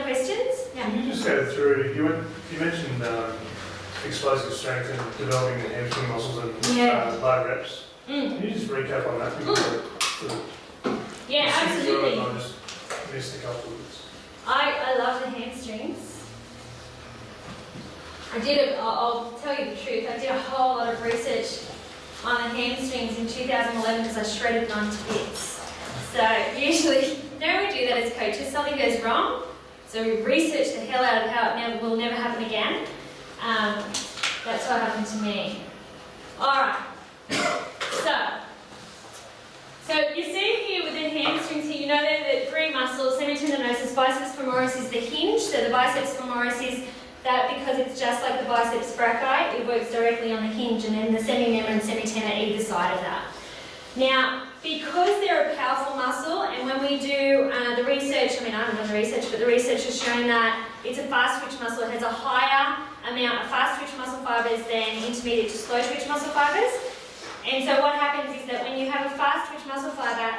questions? Yeah. Can you just go through, you mentioned explosive strength and developing the hamstring muscles and low reps. Can you just recap on that? Yeah, absolutely. I just missed a couple of bits. I love the hamstrings. I'll tell you the truth, I did a whole lot of research on the hamstrings in 2011 because I shredded them to bits. So usually, we do that as coaches, something goes wrong, so we research the hell out of how it will never happen again. That's what happened to me. Alright, so you see here with the hamstrings here, you know they're the three muscles, semitendinosus, biceps femoris is the hinge, so the biceps femoris is that because it's just like the biceps brachii, it works directly on the hinge, and then the semimembrane and semitendon either side of that. Now, because they're a powerful muscle, and when we do the research, I haven't done the research, but the research has shown that it's a fast twitch muscle. It has a higher amount of fast twitch muscle fibers than intermediate to slow twitch muscle fibers. And so what happens is that when you have a fast twitch muscle fiber,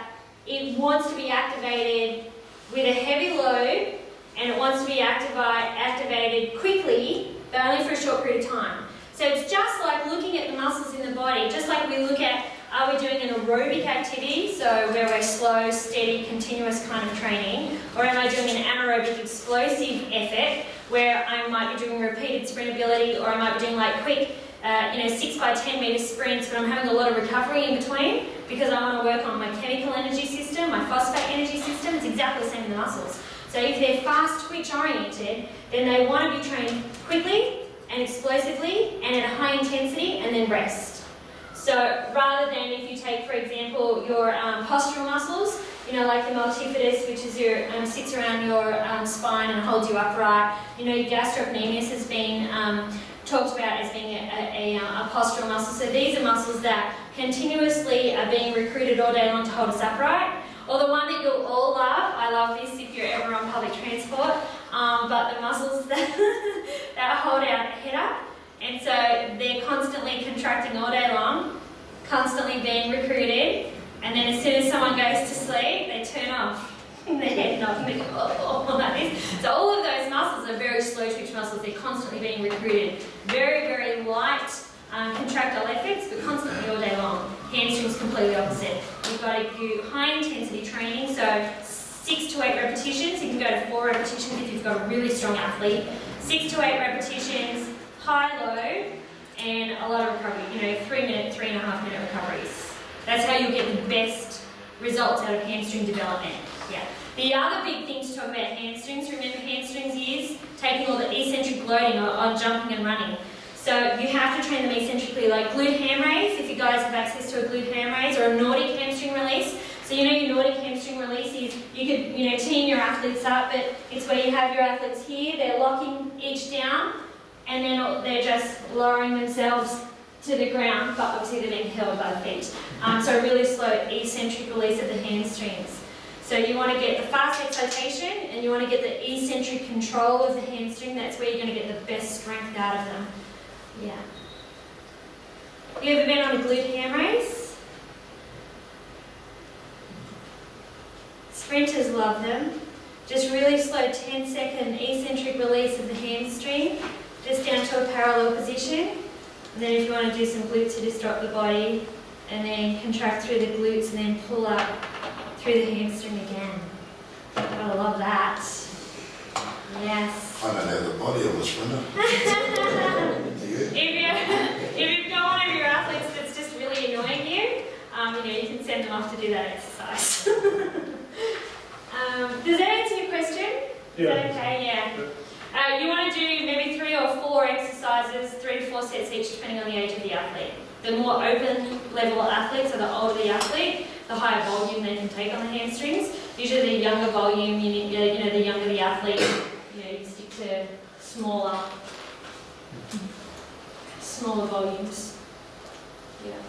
it wants to be activated with a heavy load, and it wants to be activated quickly, but only for a short period of time. So it's just like looking at the muscles in the body, just like we look at, are we doing an aerobic activity, so where we're slow, steady, continuous kind of training, or am I doing an anaerobic explosive effort, where I might be doing repeated sprint ability, or I might be doing like quick 6 by 10 meter sprints, but I'm having a lot of recovery in between because I want to work on my chemical energy system, my phosphate energy system. It's exactly the same in the muscles. So if they're fast twitch oriented, then they want to be trained quickly and explosively and at a high intensity and then rest. So rather than if you take, for example, your postural muscles, like the multifidus, which is your sits around your spine and holds you upright. Your gastrocnemius has been talked about as being a postural muscle. So these are muscles that continuously are being recruited all day long to hold us upright. Or the one that you'll all love, I love this if you're ever on public transport, but the muscles that hold our head up. And so they're constantly contracting all day long, constantly being recruited, and then as soon as someone goes to sleep, they turn off. Their head not and they go, oh, like this. So all of those muscles are very slow twitch muscles. They're constantly being recruited. Very, very light contractile efforts, but constantly all day long. Hamstrings completely opposite. You've got to do high intensity training, so 6 to 8 repetitions. You can go to 4 repetitions if you've got a really strong athlete. 6 to 8 repetitions, high load, and a lot of recovery. 3-minute, 3.5-minute recoveries. That's how you'll get the best results out of hamstring development. Yeah. The other big thing to talk about hamstrings, remember hamstrings is taking all the eccentric loading on jumping and running. So you have to train them eccentrically, like glute ham raise, if you guys have access to a glute ham raise, or a Nordic hamstring release. So your Nordic hamstring release is, you could team your athletes up, but it's where you have your athletes here, they're locking each down, and then they're just lowering themselves to the ground, but obviously they're being held by the feet. So a really slow eccentric release of the hamstrings. So you want to get the fast excitation, and you want to get the eccentric control of the hamstring. That's where you're going to get the best strength out of them. Yeah. You ever been on a glute ham race? Sprinters love them. Just really slow 10-second eccentric release of the hamstring, just down to a parallel position. And then if you want to do some glutes, you just drop the body and then contract through the glutes and then pull up through the hamstring again. I love that. Yes. I don't have the body of a sprinter. If you've got one of your athletes that's just really annoying you, you can send them off to do that exercise. Does that answer your question? Yeah. Is that okay? Yeah. You want to do maybe 3 or 4 exercises, 3 to 4 sets each, depending on the age of the athlete. The more open level athletes, or the older the athlete, the higher volume they can take on the hamstrings. Usually the younger volume, the younger the athlete, you stick to smaller volumes. Yeah.